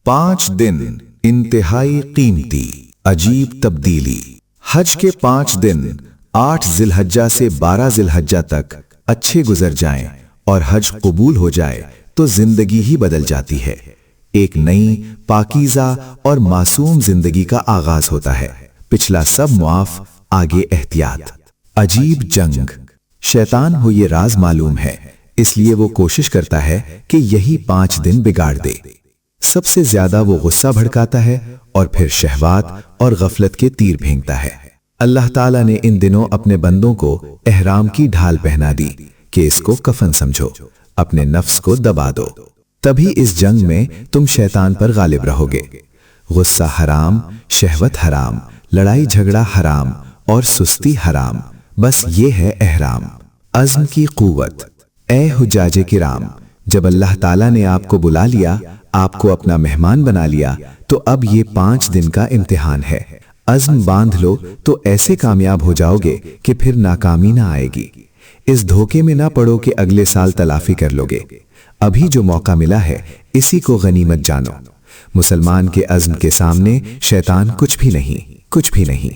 5 दिन इंतहाई कीमती, अजीब तब्दीली। हज के 5 दिन 8 जिलहज्जा से 12 जिलहज्जा तक अच्छे गुजर जाएं और हज कबूल हो जाए तो जिंदगी ही बदल जाती है। एक नई पाकीज़ा और मासूम जिंदगी का आगाज होता है। पिछला सब मुआफ, आगे एहतियात। अजीब जंग। शैतान को ये राज मालूम है, इसलिए वो कोशिश करता है कि यही 5 दिन बिगाड़ दे। सबसे ज्यादा वो गुस्सा भड़काता है और फिर शहवात और गफलत के तीर फेंकता है। अल्लाह ताला ने इन दिनों अपने बंदों को एहराम की ढाल पहना दी कि इसको कफन समझो, अपने नफ्स को दबा दो, तभी इस जंग में तुम शैतान पर गालिब रहोगे। गुस्सा हराम, शहवत हराम, लड़ाई झगड़ा हराम और सुस्ती हराम। बस ये है एहराम। अज़्म की क़ुव्वत। ए हुज्जाजे किराम, जब अल्लाह ताला ने आपको बुला लिया, आपको अपना मेहमान बना लिया, तो अब ये 5 दिन का इम्तिहान है। अज़्म बांध लो तो ऐसे कामयाब हो जाओगे कि फिर नाकामी ना आएगी। इस धोखे में ना पड़ो कि अगले साल तलाफी कर लोगे। अभी जो मौका मिला है, इसी को गनीमत जानो। मुसलमान के अज़्म के सामने शैतान कुछ भी नहीं, कुछ भी नहीं।